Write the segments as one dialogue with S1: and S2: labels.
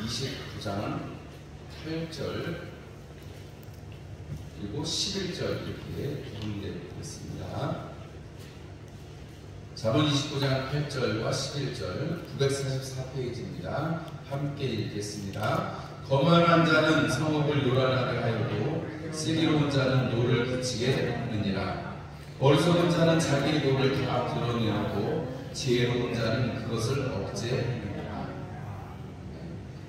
S1: 29장 8절 그리고 11절 이렇게 구분되어 있습니다. 잠언 29장 8절과 11절 944페이지입니다. 함께 읽겠습니다. 거만한 자는 성읍을 요란하게 하여도 슬기로운 자는 노를 그치게 하느니라. 어리석은 자는 자기 노를 다 드러내고 지혜로운 자는 그것을 억제하느니라.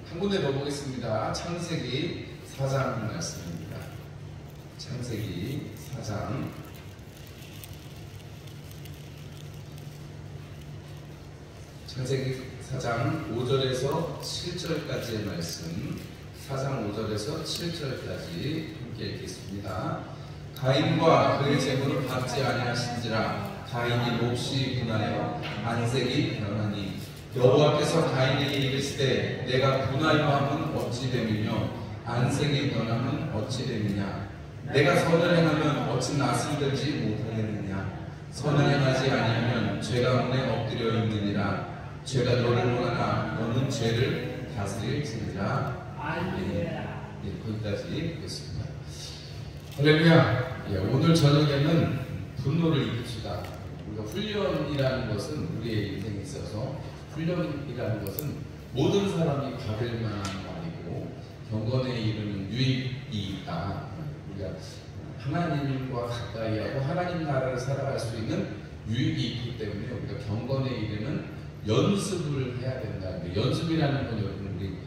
S1: 한 군데 더 보겠습니다. 창세기 4장 말씀입니다. 창세기 4장 5절에서 7절까지의 말씀, 4장 5절에서 7절까지 함께 읽겠습니다. 가인과 그의 재물을 받지 아니하신지라. 가인이 몹시 분하여 안색이 변하니 여호와께서 가인에게 이르시되 내가 분하여함은 어찌 됨이며 안색이 변함은 어찌 됨이냐. 내가 선을 행하면 어찌 낯을 들지 못하겠느냐. 선을 행하지 아니하면 죄 가운데 엎드려 있느니라. 죄가 너를 원하나 너는 죄를 다스릴지니라. 거기까지 보겠습니다. 할렐루야. 오늘 저녁에는 분노를 이깁시다. 우리가 훈련이라는 것은 우리의 인생에 있어서 훈련이라는 것은 모든 사람이 받을 만한 말이고 경건에 이르는 유익이 있다. 우리가 하나님과 가까이 하고 하나님 나라를 살아갈 수 있는 유익이 있기 때문에 우리가 경건에 이르는 연습을 해야 된다. 연습이라는 건 여러분 우리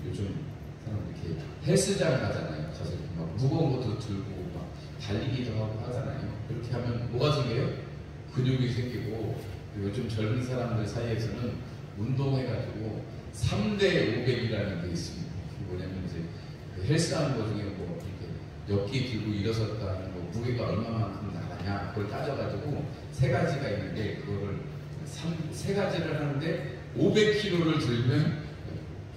S1: 요즘 사람 이렇게 헬스장 가잖아요. 가서 막 무거운 것도 들고 막 달리기도 하고 하잖아요. 그렇게 하면 뭐가 생겨요? 근육이 생기고. 요즘 젊은 사람들 사이에서는 운동해가지고 3대 500이라는 게 있습니다. 그게 뭐냐면 이제 그 헬스하는 거 중에 뭐 이렇게 몇 끼 들고 일어섰다 하는 거 무게가 얼마만큼 나가냐 그걸 따져가지고 세 가지가 있는데 그거를 세 가지를 하는데 500kg를 들면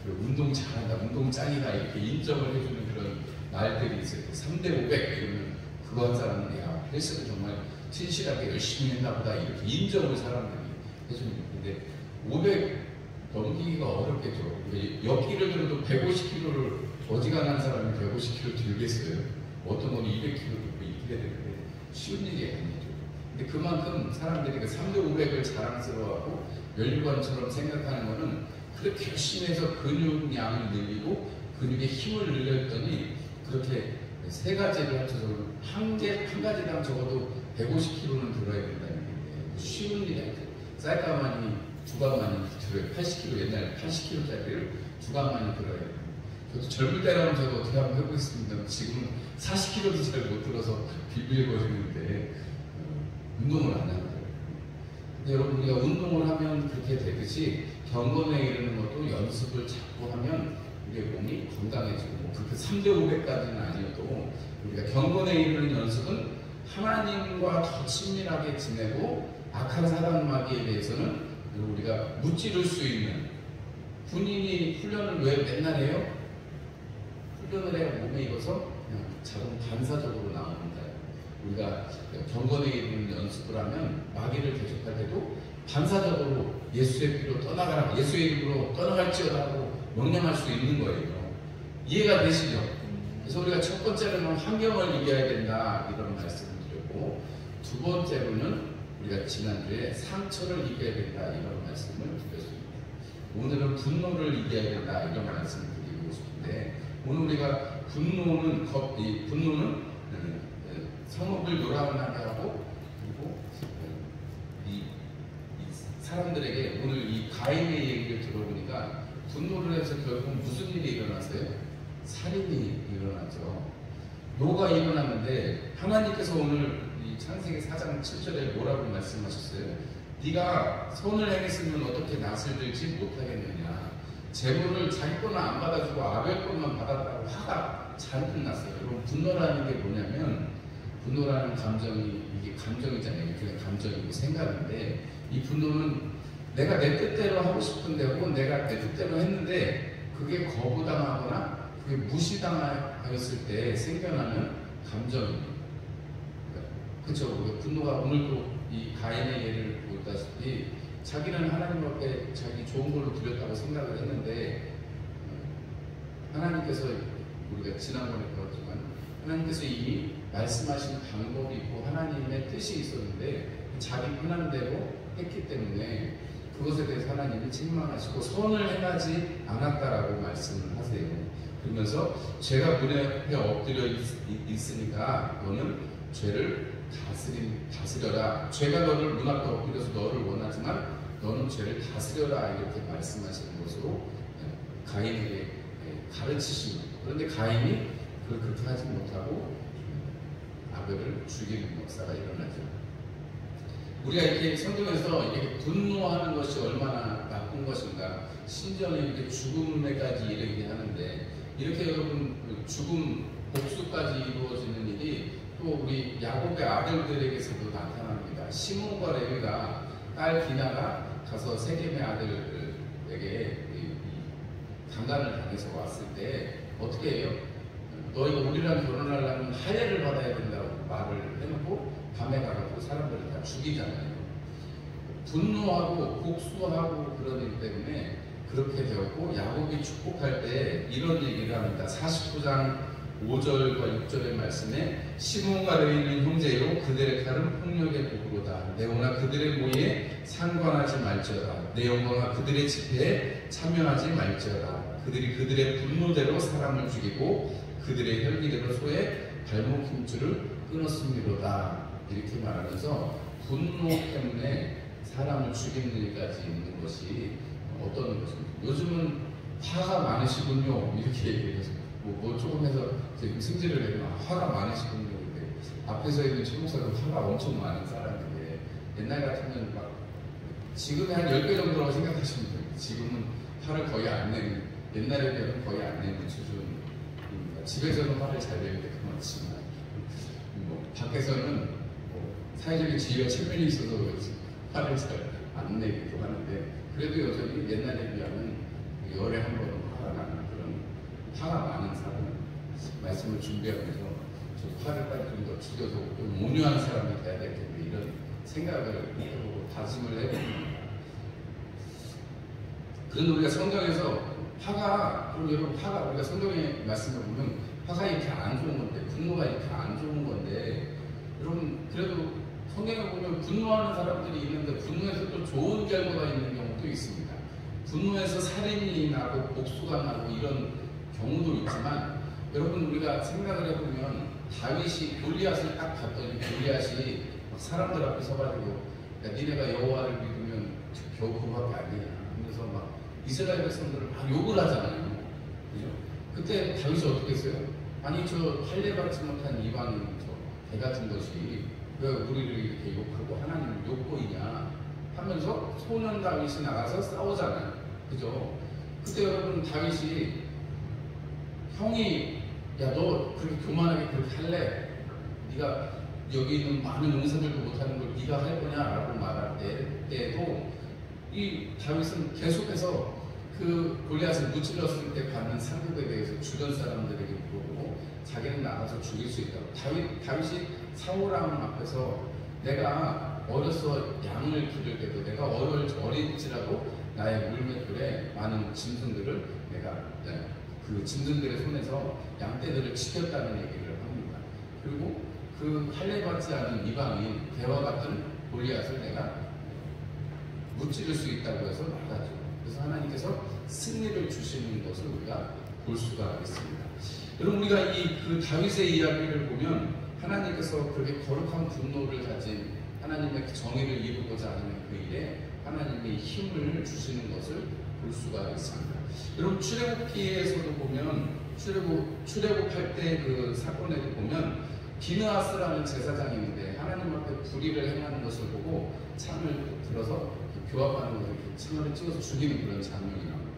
S1: 그 운동 잘한다, 운동 짱이다 이렇게 인정을 해주는 그런 날들이 있어요. 3대 500 이러면 그거 한 사람은 야 헬스를 정말 진실하게 열심히 했나 보다 이렇게 인정을 사람들이 해주는 거예요. 근데 500 넘기기가 어렵겠죠. 몇 끼를 들어도 150kg를 어지간한 사람이 150kg 들겠어요. 어떤 건 200kg 들고 이렇게 되는데 쉬운 일이 아니죠. 근데 그만큼 사람들이 그 3대 500을 자랑스러워하고 면류관처럼 생각하는 거는 그렇게 열심히 해서 근육량을 늘리고 근육의 힘을 늘렸더니 그렇게 세 가지를 합쳐서 한 가지당 적어도 150kg는 들어야 된다는 게 쉬운 일이 아니죠. 쌀가마니 두가마니 들어요. 80kg 옛날에 80kg짜리를 두가마니 들어야 돼요. 저도 젊을 때라면 저도 어떻게 한번 해보겠습니다. 지금은 40kg도 잘 못 들어서 비빌거리는데 운동을 안 하는 거예요. 근데 여러분 우리가 운동을 하면 그렇게 되듯이 경건에 이르는 것도 연습을 자꾸 하면 우리의 몸이 건강해지고 뭐 그렇게 3대 500까지는 아니어도 우리가 경건에 이르는 연습은 하나님과 더 친밀하게 지내고 악한 사단마귀에 대해서는 우리가 무찌를 수 있는 군인이 훈련을 왜 맨날 해요? 훈련을 해야 몸에 익어서 그냥 자동 반사적으로 나옵니다. 우리가 경건에 이르는 연습을 하면 마귀를 대적할 때도 반사적으로 예수의 피로 떠나가라, 예수의 이름으로 떠나갈지어다 하고 명령할 수 있는 거예요. 이해가 되시죠? 그래서 우리가 첫 번째로는 환경을 이겨야 된다 이런 말씀을 드렸고 두 번째로는 우리가 지난주에 상처를 이겨야 된다 이런 말씀을 드렸습니다. 오늘은 분노를 이겨야 된다 이런 말씀을 드리고 싶은데 오늘 우리가 분노는 성읍을 요란하게 하고 그리고 이 사람들에게 오늘 이 가인의 얘기를 들어보니까 분노를 해서 결국 무슨 일이 일어났어요? 살인이 일어났죠. 노가 일어났는데 하나님께서 오늘 이 창세기 4장 7절에 뭐라고 말씀하셨어요? 네가 선을 행했으면 어떻게 낯을 들지 못하겠느냐. 재물을 자기 거는 안 받아주고 아벨 것만 받았다고 화가 잔뜩 났어요. 여러분 분노라는 게 뭐냐면 분노라는 감정이 이게 감정이잖아요. 그게 감정이고 생각인데 이 분노는 내가 내 뜻대로 하고 싶은데 혹은 내가 내 뜻대로 했는데 그게 거부당하거나 그게 무시당하였을 때 생겨나는 감정입니다. 그렇죠. 분노가 오늘도 이 가인의 예를 보다시피 자기는 하나님 앞에 자기 좋은 걸로 드렸다고 생각을 했는데 하나님께서 우리가 지난번에 배웠지만 하나님께서 이미 말씀하신 방법이 있고 하나님의 뜻이 있었는데 자기 편한대로 했기 때문에 그것에 대해서 하나님이 책망하시고 선을 행하지 않았다라고 말씀을 하세요. 그러면서 죄가 문에 엎드려 있으니까 너는 죄를 다스려라. 죄가 너를 문 앞에 엎드려서 너를 원하지만 너는 죄를 다스려라, 이렇게 말씀하시는 것으로 가인에게 가르치십니다. 그런데 가인이 그걸 그렇게 하지 못하고 아벨을 죽이는 역사가 일어나죠. 우리가 이렇게 성경에서 이렇게 분노하는 것이 얼마나 나쁜 것인가, 심지어는 이렇게 죽음에까지 이르게 하는데, 이렇게 여러분 죽음, 복수까지 이루어지는 일이 또 우리 야곱의 아들들에게서도 나타납니다. 시몬과 레위가 딸 디나가 가서 세겜의 아들에게 강간을 당해서 왔을 때 어떻게 해요? 너희가 우리랑 결혼하려면 할례를 받아야 된다고 말을 해놓고 밤에 가서 사람들을 다 죽이잖아요. 분노하고 복수하고 그러기 때문에 그렇게 되었고, 야곱이 축복할 때 이런 얘기를 합니다. 49장 5절과 6절의 말씀에 시몬과 레위는 형제요 그들의 칼은 폭력의 도구로다. 내 오나 그들의 모의에 상관하지 말지어다. 내 영광아 그들의 집회에 참여하지 말지어다. 그들이 그들의 분노대로 사람을 죽이고 그들의 혈기대로 소의 발목 힘줄을 끊었음이로다. 이렇게 말하면서 분노 때문에 사람을 죽이는 일까지 있는 것이 어떤 것입니까? 요즘은 화가 많으시군요, 이렇게 얘기해서 뭐 조금 해서 지금 승질을 내면 화가 많으시군요. 근데 앞에서 있는 최목사도 화가 엄청 많은 사람인데, 옛날 같으면 막 지금의 한 10배 정도라고 생각하시면 돼요. 지금은 화를 거의 안 내는, 옛날에 비하면 거의 안 내는 수준입니다. 집에서는 화를 잘 내는데 그렇지만 뭐 밖에서는 사회적인 지위와 체면이 있어서 화를 잘 안 내기도 하는데, 그래도 여전히 옛날에 비하면 열에 한 번은 화가 나는 그런 화가 많은 사람, 말씀을 준비하면서 저 화를 빨리 좀 더 죽여서 좀 온유한 사람이 돼야 되겠는데, 이런 생각을 하고 다짐을 해봅니다. 그런데 우리가 성경에서 화가, 그럼 여러분 화가, 우리가 성경의 말씀을 보면 화가 이렇게 안 좋은 건데, 분노가 이렇게 안 좋은 건데, 여러분 그래도 성경에 보면 분노하는 사람들이 있는데 분노에서 또 좋은 결과가 있는 경우도 있습니다. 분노에서 살인이 나고 복수가 나고 이런 경우도 있지만, 여러분 우리가 생각을 해보면 다윗이 골리앗을 딱 봤더니 골리앗이 막 사람들 앞에 서가지고 야, 니네가 여호와를 믿으면 겨우 그거밖에 아니냐 하면서 막 이스라엘 백성들을 막 욕을 하잖아요. 그죠? 그때 다윗이 어떻게 했어요? 아니 저 할례 받지 못한 이방인 저 개 같은 것이 왜 우리를 이렇게 욕하고 하나님을 욕보이냐 하면서 소년 다윗이 나가서 싸우잖아요. 그죠? 그때 여러분 다윗이 형이 야 너 그렇게 교만하게 그렇게 할래? 네가 여기 있는 많은 용사들도 못하는 걸 네가 할 거냐라고 말할 때도 이 다윗은 계속해서 그 골리앗을 무찔렀을 때 받는 상급에 대해서 주변 사람들에게 물어보고 자기는 나가서 죽일 수 있다고. 다윗이 사울왕 앞에서 내가 어려서 양을 기를 때도 내가 어릴지라도 나의 물맷돌에 많은 짐승들을 내가 그 짐승들의 손에서 양떼들을 지켰다는 얘기를 합니다. 그리고 그 할례 받지 않은 이방인 개와 같은 골리앗을 내가 무찌를 수 있다고 해서 나가죠. 그래서 하나님께서 승리를 주시는 것을 우리가 볼 수가 있습니다. 여러분 우리가 이 그 다윗의 이야기를 보면 하나님께서 그렇게 거룩한 분노를 가진 하나님의 정의를 이루고자 하는 그 일에 하나님의 힘을 주시는 것을 볼 수가 있습니다. 여러분 출애굽기에서도 보면 출애굽할 때 그 사건에도 보면 비느하스라는 제사장이 있는데 하나님 앞에 불의를 행하는 것을 보고 창을 들어서 교합하는 것을 창을 찍어서 죽이는 그런 장면이 나옵니다.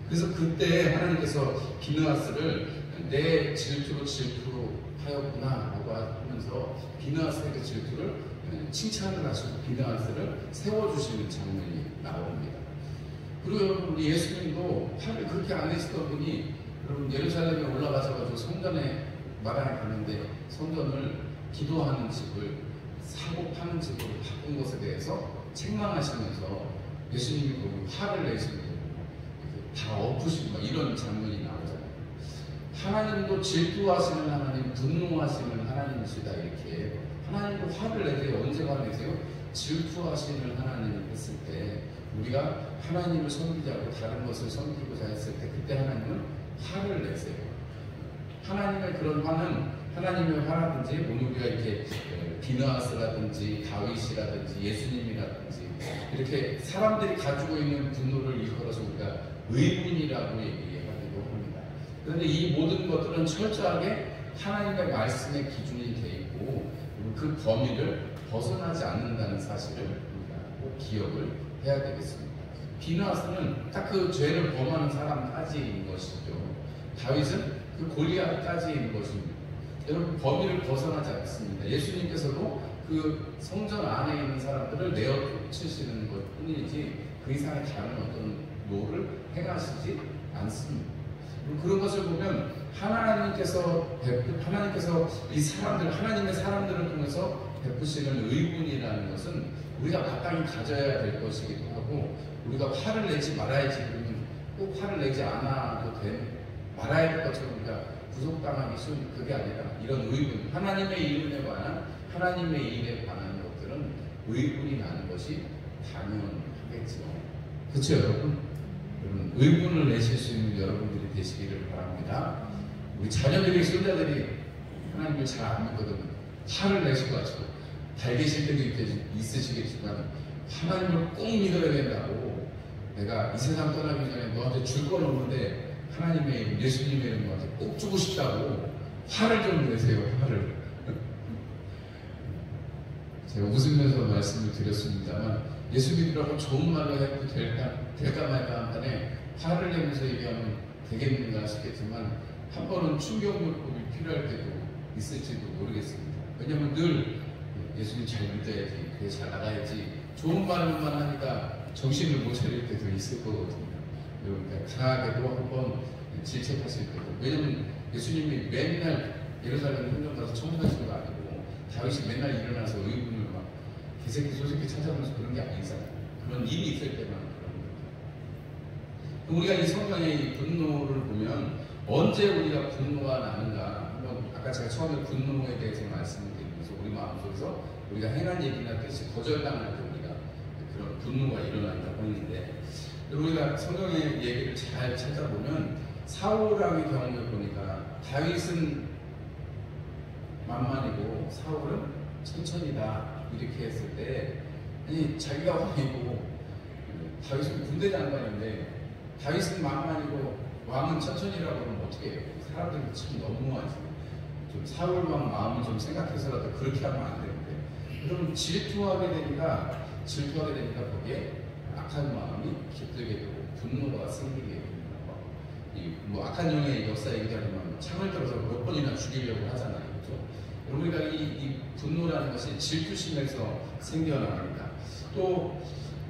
S1: 그래서 그때 하나님께서 비느하스를 내 질투로 하였구나 라고 하면서 비느하스의 그 질투를 칭찬을 하시고 비느하스를 세워주시는 장면이 나옵니다. 그리고 여러분 우리 예수님도 팔을 그렇게 안 내시던 분이 여러분 예루살렘에 올라가셔가지고 성전에 마당에 가는데 성전을 기도하는 집을 사고 파는 집으로 바꾼 것에 대해서 책망하시면서 예수님이 보고 화를 내시고 다 엎으시고 이런 장면이 나오잖아요. 하나님도 질투하시는 하나님, 분노하시는 하나님이시다. 이렇게 하나님도 화를 내세요. 언제 화를 내세요? 질투하시는 하나님이 했을 때, 우리가 하나님을 섬기자고 다른 것을 섬기고자 했을 때, 그때 하나님은 화를 내세요. 하나님의 그런 화는, 하나님의 화라든지 오늘 우리가 이렇게 비느하스라든지 다윗이라든지 예수님이라든지 이렇게 사람들이 가지고 있는 분노를 일컬어서 우리가 의분이라고 얘기하기도 합니다. 그런데 이 모든 것들은 철저하게 하나님의 말씀의 기준이 되어 있고 그 범위를 벗어나지 않는다는 사실을 우리가 꼭 기억을 해야 되겠습니다. 비느하스는 딱 그 죄를 범하는 사람까지인 것이죠. 다윗은 그 골리앗까지인 것입니다. 여러분, 범위를 벗어나지 않습니다. 예수님께서도 그 성전 안에 있는 사람들을 내어 쫓으시는 것 뿐이지 그 이상의 다른 어떤 노를 행하시지 않습니다. 그런 것을 보면 하나님께서 이 사람들, 하나님의 사람들을 통해서 베푸시는 의분이라는 것은 우리가 마땅히 가져야 될 것이기도 하고, 우리가 화를 내지 말아야지 그러면 꼭 화를 내지 않아도 말아야 될 것처럼 우리가 구속당하기 쉬운, 그게 아니라 이런 의분, 하나님의 이름에 관한, 하나님의 일에 관한 것들은 의분이 나는 것이 당연하겠죠. 그렇죠, 여러분? 여러분, 의분을 내실 수 있는 여러분들이 되시기를 바랍니다. 우리 자녀들이, 손자들이 하나님을 잘 안 믿거든 화를 내셔가지고 달개실 때도 있으시겠지만 하나님을 꼭 믿어야 된다고, 내가 이 세상 떠나기 전에 너한테 줄 건 없는데 하나님의 이름, 예수님의 이름 너한테 꼭 주고 싶다고 화를 좀 내세요. 화를. 제가 웃으면서 말씀을 드렸습니다만, 예수 믿으라고 좋은 말로 해도 될까 말까 한 판에 화를 내면서 얘기하면 되겠는가 싶겠지만, 한 번은 충격요법이 필요할 때도 있을지도 모르겠습니다. 왜냐하면 늘 예수님 잘 믿어야지, 그게 잘 나가야지 좋은 말만 하니까 정신을 못 차릴 때도 있을 거거든요. 여러분, 강하게도 한번 질책하실 때도. 왜냐하면 예수님이 맨날 예루살렘 성전 가서 청소하시는 거 아니고 다윗이 맨날 일어나서 의분을 막 개새끼 소새끼 찾아오면서 그런 게 아니잖아요. 그런 일이 있을 때만 그런 거죠. 우리가 이 성경의 분노를 보면 언제 우리가 분노가 나는가, 한번 아까 제가 처음에 분노에 대해서 말씀을 드리면서 우리 마음속에서 우리가 행한 얘기나 뜻이 거절당할 때 우리가 그런 분노가 일어난다고 했는데, 우리가 성경의 얘기를 잘 찾아보면 사울왕의 경우를 보니까 다윗은 만만이고 사울은 천천히다 이렇게 했을 때, 아니 자기가 왕이고 다윗은 군대 장관인데 다윗은 만만이고 왕은 천천히라고 하면 어떻게 해요? 사람들이 참 너무하지. 좀 사울왕 마음을 좀 생각해서라도 그렇게 하면 안 되는데, 그럼 질투하게 되니까 거기에 악한 마음이 깃들게 되고 분노가 생기게 됩니다. 뭐 악한 영의 역사 얘기하면 창을 들어서 몇 번이나 죽이려고 하잖아요. 그렇죠? 우리가 이 분노라는 것이 질투심에서 생겨납니다. 또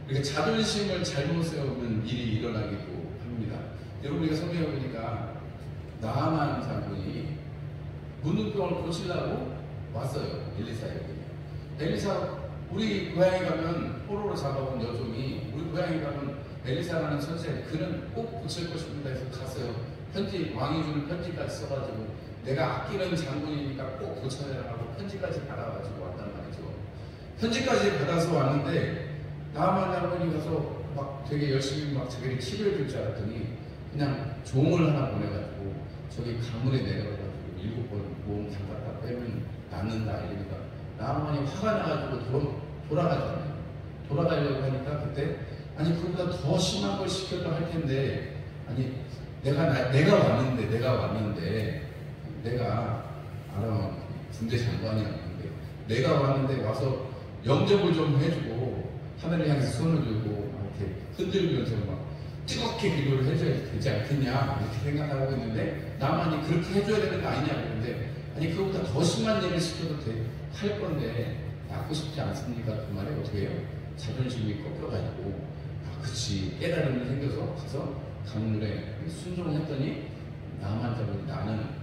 S1: 이렇게 자존심을 잘못 세우는 일이 일어나기도 합니다. 여러분, 우리가 성경에 보니까 나아만 장군이 문둥병을 고치려고 왔어요. 엘리사에게. 엘리사, 우리 고향에 가면 포로로 잡아온 여종이 우리 고향에 가면 엘리사라는 선생, 그는 꼭 고칠 것입니다 해서 갔어요. 편지, 왕이 주는 편지까지 써가지고 내가 아끼는 장군이니까 꼭 고쳐내라고 편지까지 받아가지고 왔단 말이죠. 편지까지 받아서 왔는데 나아만 장군이 가서 막 되게 열심히 막 자기를 치료해 줄 줄 알았더니 그냥 종을 하나 보내가지고 저기 강물에 내려가가지고 7번 몸 담갔다 빼면 낫는다 이러니까 나아만이 화가 나가지고 돌아가잖아요. 돌아가려고 하니까 그때 아니 그보다 더 심한 걸 시켜도 할 텐데, 아니 내가 왔는데 내가 알아 군대 장관이었는데 내가 왔는데 와서 영접을 좀 해주고 하늘을 향해서 손을 들고 이렇게 흔들면서 막 뜨겁게 기도를 해줘야 되지 않겠냐 이렇게 생각하고 있는데, 나만이 그렇게 해줘야 되는 거 아니냐 그런데, 아니 그거보다 더 심한 일을 시켜도 할 건데 낫고 싶지 않습니까? 그 말에 어떻게 해요? 자존심이 꺾여가지고 그치 깨달음이 생겨서 가서 강물에 순종했더니 나아만 장군이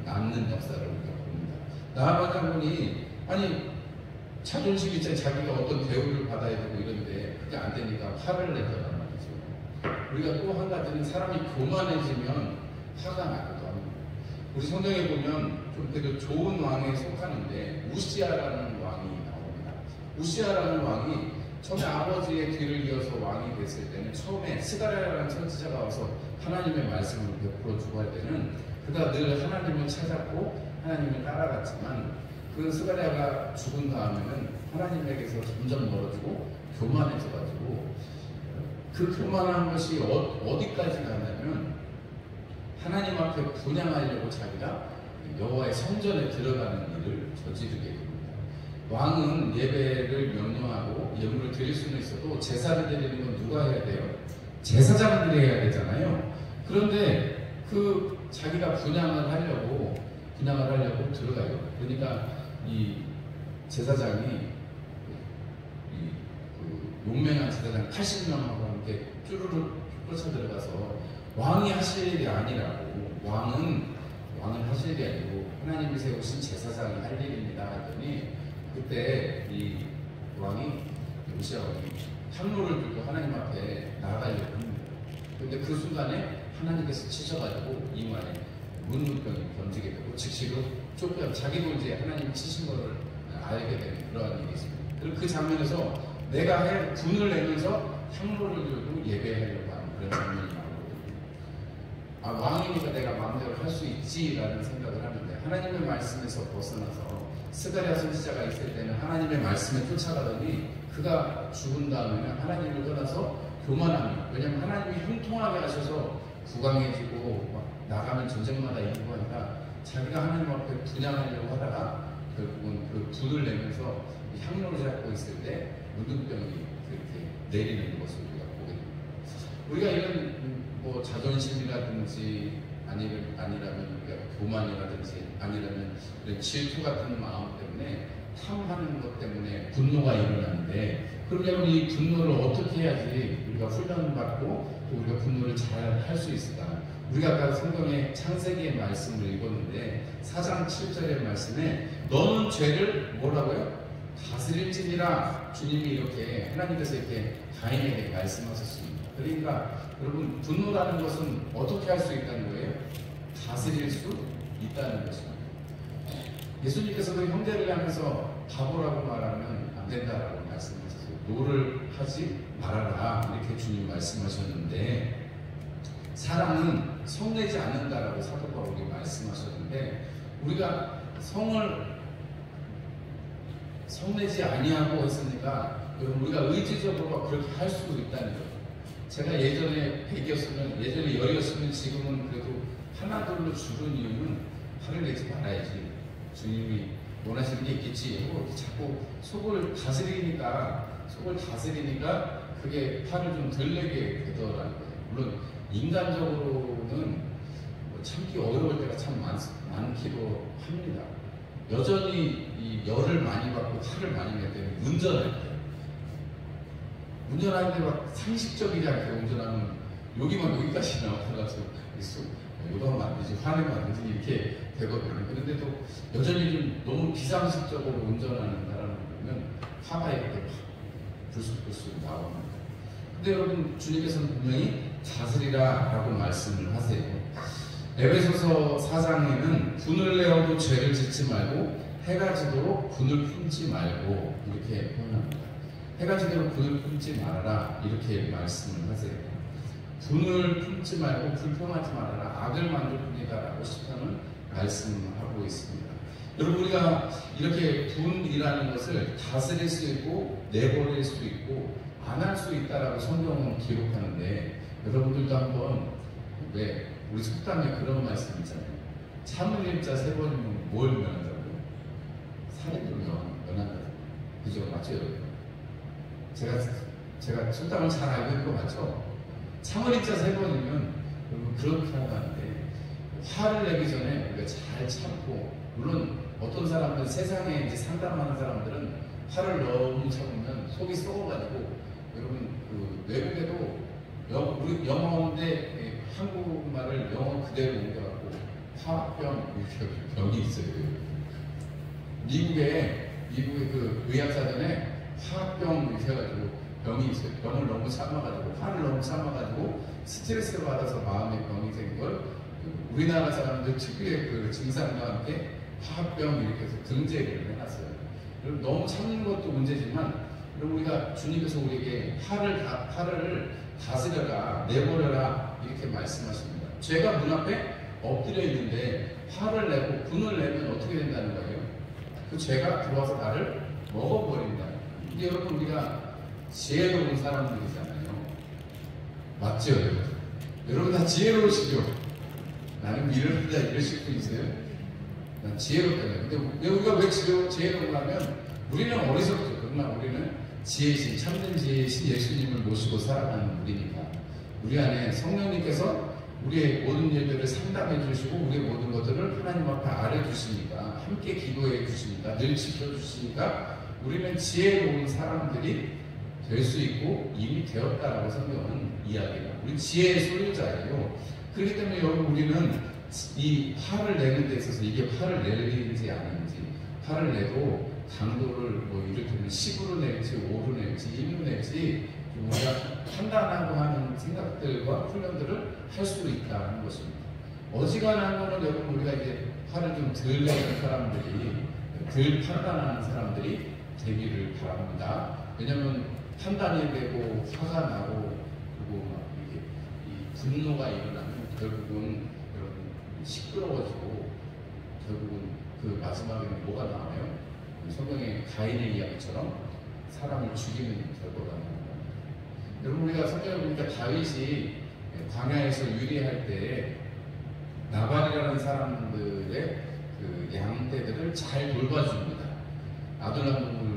S1: 낫는 역사를 우리가 봅니다. 나아만 장군이 아니 자존심 있잖아요. 자기가 어떤 대우를 받아야 되고 이런데 그게 안 되니까 화를 냈단 말이죠. 우리가 또 한 가지는 사람이 교만해지면 화가 나기도 합니다. 우리 성경에 보면 좀 그래도 좋은 왕에 속하는데 우시아라는 왕이 나옵니다. 우시아라는 왕이 처음에 아버지의 뒤를 이어서 왕이 됐을 때는 처음에 스가랴라는 선지자가 와서 하나님의 말씀을 베풀어 주고 할 때는 그가 늘 하나님을 찾았고 하나님을 따라갔지만 그 스가랴가 죽은 다음에는 하나님에게서 점점 멀어지고 교만해져가지고 그 교만한 것이 어디까지 갔냐면 하나님 앞에 분향하려고 자기가 여호와의 성전에 들어가는 일을 저지르게 됩니다. 왕은 예배를 명령하고 예물을 드릴 수는 있어도 제사를 드리는 건 누가 해야 돼요? 제사장들이 해야 되잖아요. 그런데 그 자기가 분향을 하려고 들어가요. 그러니까 이 제사장이 용맹한 제사장 80명하고 함께 쭈루루 쫓아 들어가서 왕이 하실 일이 아니라고 왕은 하실 일이 아니고 하나님이 세우신 제사장이 할 일입니다 하더니 그때 이 왕이 우시아 왕이 향로를 들고 하나님 앞에 나아가려고 합니다. 그런데 그 순간에 하나님께서 치셔가지고 이만에 문둥병이 던지게 되고 즉시로 쫓겨 자기도 이제 하나님이 치신 것을 알게 되는 그러한 일이 있습니다. 그리고 그 장면에서 내가 분을 내면서 향로를 들고 예배하려고 하는 그런 장면이 나오거든요. 아, 왕이니까 내가 마음대로 할 수 있지라는 생각을 하는데 하나님의 말씀에서 벗어나서 스가랴 선지자가 있을 때는 하나님의 말씀에 쫓아가더니 그가 죽은 다음에는 하나님을 떠나서 교만합니다. 왜냐하면 하나님이 형통하게 하셔서 부강해지고 막 나가면 전쟁마다 이기고 하니까 자기가 하나님 앞에 분양하려고 하다가 결국은 그 분을 내면서 향로를 잡고 있을 때 문둥병이 그렇게 내리는 것을 우리가 보게 됩니다. 우리가 이런 뭐 자존심이라든지 아니라면 우리가 교만이라든지 아니라면 이런 질투 같은 마음 때문에 탐하는 것 때문에 분노가 일어나는데 그러면 이 분노를 어떻게 해야지 우리가 훈련을 받고 또 우리가 분노를 잘 할 수 있을까? 우리가 아까 성경의 창세기의 말씀을 읽었는데 4장 7절의 말씀에 너는 죄를 뭐라고요? 다스릴지니라 주님이 이렇게 하나님께서 이렇게 가인에게 말씀하셨습니다. 그러니까 여러분 분노라는 것은 어떻게 할 수 있다는 거예요? 다스릴 수 있다는 것입니다. 예수님께서도 형제를 향해서 바보라고 말하면 안 된다라고 말씀하셨어요. 노를 하지 말아라 이렇게 주님 말씀하셨는데 사랑은 성내지 않는다라고 사도 바울이 말씀하셨는데 우리가 성내지 아니하고 했으니까 우리가 의지적으로 그렇게 할 수 있다는 거예요. 제가 예전에 100이었으면 예전에 10이었으면 지금은 그래도 하나 둘로 줄은 이유는 화를 내지 말아야지 주님이 원하시는 게 있겠지 하고 자꾸 속을 다스리니까 그게 화를 좀 덜 내게 되더라는 거예요. 물론 인간적으로는 참기 어려울 때가 참 많기도 합니다. 여전히 이 열을 많이 받고 화를 많이 낼 때는 운전할 때 막 상식적이지 않게 운전하면 여기만 여기까지 나와가지고 요동하면 안 되지, 화내면 안 되지 이렇게 되거든요. 그런데도 여전히 좀 너무 비상식적으로 운전하는 사람을 보면 화가 이렇게 불쑥불쑥 나옵니다. 근데 여러분 주님께서는 분명히 다스리라 라고 말씀을 하세요. 에베소서 4장에는 분을 내어도 죄를 짓지 말고 해가 지도록 분을 품지 말고 이렇게 표현합니다. 해가 지도록 분을 품지 말아라 이렇게 말씀을 하세요. 분을 품지 말고 불평하지 말아라 악을 만들 뿐이다 라고 시편은 말씀하고 있습니다. 여러분 우리가 이렇게 분이라는 것을 다스릴 수 있고 내버릴 수 있고 안 할 수 있다라고 성경은 기록하는데 여러분들도 한번 왜 우리 속담에 그런 말씀 있잖아요. 참을 일자 3번이면 뭘 면한다고요? 살인을 면한다고. 그죠? 맞죠? 제가 속담을 잘 알고 있는 거 맞죠? 참을 일자 3번이면 여러분 그렇게 하는데 화를 내기 전에 우리가 잘 참고 물론 어떤 사람들은 세상에 이제 상담하는 사람들은 화를 너무 참으면 속이 썩어가지고 여러분 그 외국에도 우리 영어인데 한국말을 영어 그대로 옮겨갖고 화병 이렇게 병이 있어요. 미국의 그 의학사전에 화병 이렇게 해가지고 병이 있어요. 병을 너무 참아가지고 화를 너무 참아가지고 스트레스를 받아서 마음에 병이 생긴 걸 우리나라 사람들 특유의 그 증상과 함께 화합병 이렇게 해서 등재를 해놨어요. 그럼 너무 참는 것도 문제지만, 그럼 우리가 주님께서 우리에게 화를 다스려라, 내버려라 이렇게 말씀하십니다. 죄가 문 앞에 엎드려 있는데 화를 내고 분을 내면 어떻게 된다는 거예요? 그 죄가 들어와서 나를 먹어버린다. 근데 여러분, 우리가 지혜로운 사람들이잖아요. 맞죠, 여러분? 여러분 다 지혜로우시죠? 나는 미련하다 이러실 수 있어요? 난 지혜롭다고요. 근데 우리가 왜 지혜로운가 하면 우리는 어리석죠. 그러나 우리는 지혜이신, 참된 지혜이신 예수님을 모시고 살아가는 우리니까. 우리 안에 성령님께서 우리의 모든 일들을 상담해 주시고 우리의 모든 것들을 하나님 앞에 알려주시니까, 함께 기도해 주시니까, 늘 지켜주시니까 우리는 지혜로운 사람들이 될 수 있고 이미 되었다라고 성경은 이야기해요. 우리 지혜의 소유자예요. 그렇기 때문에 여러분, 우리는 이 화를 내는 데 있어서 이게 화를 내는지 아닌지, 화를 내도 강도를 뭐 이를테면 10으로 낼지 5로 낼지 1로 낼지 우리가 판단하고 하는 생각들과 훈련들을 할 수 있다는 것입니다. 어지간한 거는 여러분, 우리가 이제 화를 좀 덜 내는 사람들이, 덜 판단하는 사람들이 되기를 바랍니다. 왜냐하면 판단이 되고 화가 나고 그리고 막 이게 이 분노가 일어나면 결국은 여러분 시끄러워지고 결국은 그 마지막에는 뭐가 나와요? 성경의 가인의 이야기처럼 사람을 죽이는 결과가 나옵니다. 여러분, 우리가 성경을 보니까 다윗이 광야에서 유리할 때 나발이라는 사람들의 그 양떼들을 잘 돌봐줍니다. 아둘람을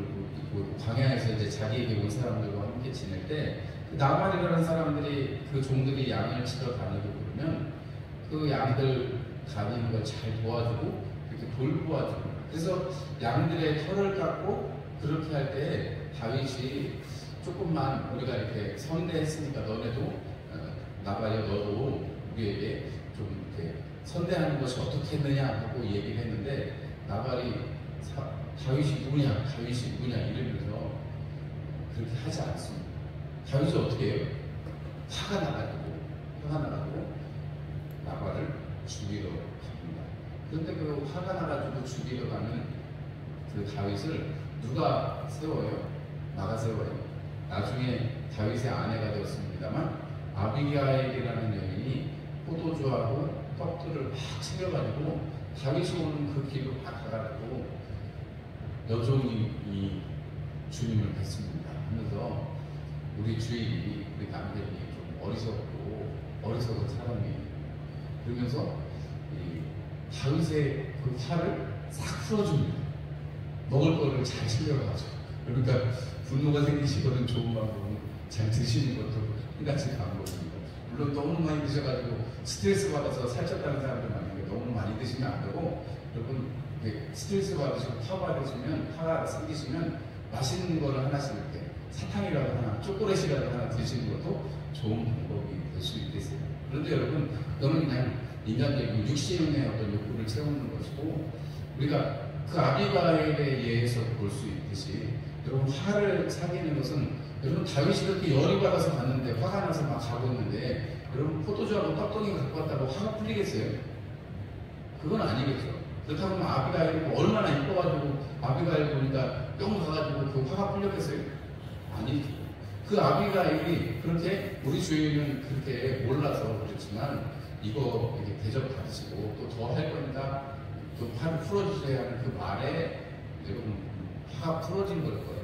S1: 광야에서 이제 자기에게 온 사람들과 함께 지낼 때 그 나발이라는 사람들이, 그 종들이 양을 치러 다니고 그러면 그 양들 다니는 걸 잘 도와주고 이렇게 돌보아줍니다. 그래서 양들의 털을 깎고 그렇게 할 때 다윗이 조금만 우리가 이렇게 선대했으니까 너네도 나발이야, 너도 우리에게 좀 이렇게 선대하는 것이 어떻겠느냐 하고 얘기를 했는데, 나발이 다윗이 누구냐 이러면서 그렇게 하지 않습니다. 다윗이 어떻게 해요? 화가 나가지고 나발을 죽이러 갑니다. 그런데 그 화가 나가지고 죽이러 가는 그 다윗을 누가 세워요? 나가 세워요. 나중에 다윗의 아내가 되었습니다만 아비게일이라는 여인이 포도주하고 떡들을 막 챙겨가지고 다윗이 오는 그 길로 막 가가지고 여종이 이 주님을 뵙습니다 하면서, 우리 주인이, 우리 남편이 좀 어리석은 사람이에요. 그러면서 이 다윗의 그 화를 싹 풀어줍니다. 먹을 거를 잘 챙겨가죠. 그러니까 분노가 생기시거든 좋은 방법은 잘 드시는 것도 한 가지 방법입니다. 물론 너무 많이 드셔가지고 스트레스 받아서 살쪘다는 사람들 많은데 너무 많이 드시면 안 되고, 여러분 스트레스 받으시고 화가 생기시면 맛있는 거를 하나씩 이렇게 사탕이라도 하나, 초콜릿이라도 하나 드시는 것도 좋은 방법이 될 수 있겠어요. 그런데 여러분, 너는 그냥 인간적인 육신의 어떤 욕구를 채우는 것이고, 우리가 그 아비가일에 의해서 볼 수 있듯이 여러분, 화를 사귀는 것은, 여러분 다윗이 그렇게 열이 받아서 갔는데 화가 나서 막 가고 있는데 여러분 포도주하고 떡덩이 갖고 왔다고 화가 풀리겠어요? 그건 아니겠죠. 그렇다면 아비가일이 얼마나 이뻐가지고 아비가일 보니까 뿅 가가지고 그 화가 풀렸겠어요? 아니죠. 그 아비가일이 그렇게, 우리 주인은 그렇게 몰라서 그렇지만 이거 이렇게 대접 받으시고 또 더 할 거니까 또 화를 풀어주셔야 하는 그 말에 여러분 화가 풀어진 걸 거예요.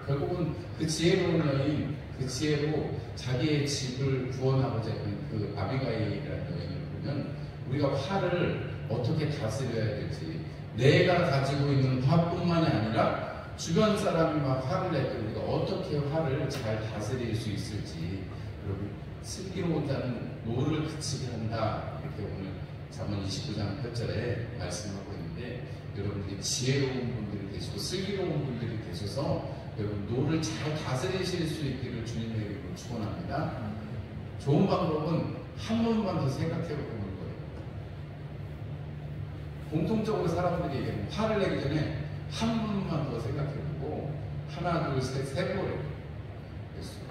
S1: 결국은 그 지혜로운 여인, 그 지혜로 자기의 집을 구원하고자 하는 그 아비가일이라는 여인을 보면 우리가 화를 어떻게 다스려야 될지, 내가 가지고 있는 화뿐만이 아니라 주변 사람이 막 화를 낼 때 우리가 어떻게 화를 잘 다스릴 수 있을지, 여러분 슬기로운 자는 노를 그치게 한다, 이렇게 오늘 잠언 29장 8절에 말씀하고 있는데, 여러분들이 지혜로운 분들이 되시고 슬기로운 분들이 되셔서 여러분 노를 잘 다스리실 수 있기를 주님의 이름으로 축원합니다. 좋은 방법은 한 번만 더 생각해 보는 거예요. 공통적으로 사람들이 화를 내기 전에 한 번만 더 생각해 보고, 하나 둘 셋 세 번에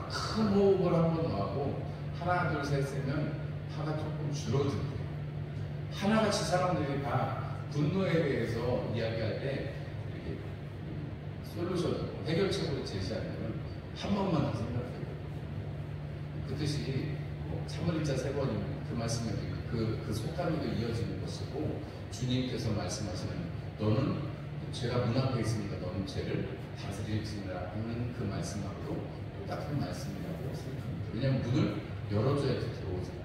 S1: 큰 호흡을 한 번 더 하고 하나 둘 셋 세면 화가 조금 줄어든대요. 하나같이 사람들이 다 분노에 대해서 이야기할 때 이렇게 솔루션, 해결책으로 제시하는 건 한 번만 더 생각해요. 그 뜻이 사무엘자 3번이면 그 말씀에 그 속담에도 이어지는 것이고, 주님께서 말씀하시는 너는 죄가 문 앞에 있으니까 너는 죄를 다스릴지니라 하는 그 말씀하고도 똑같은 말씀이라고 생각합니다. 왜냐하면 문을 열어줘야 들어오잖아요.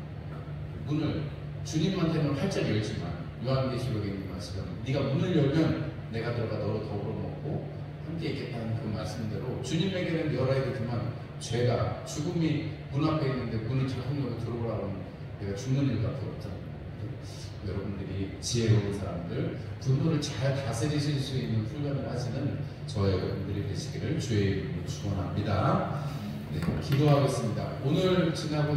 S1: 문을 주님한테는 활짝 열지만 요한계시록에 있는 말씀은 네가 문을 열면 내가 들어가 너로 더불어 먹고 함께 있겠다는 그 말씀대로 주님에게는 열어야 되지만 죄가, 죽음이 문 앞에 있는데 문을 자꾸 열고 들어오라고 하면 내가 죽는 일밖에 없잖아요. 여러분들이 지혜로운 사람들, 분노를 잘 다스리실 수 있는 훈련을 하시는 저와 여러분들이 되시기를 주의 이름으로 축원합니다. 네, 기도하겠습니다. 오늘 지나고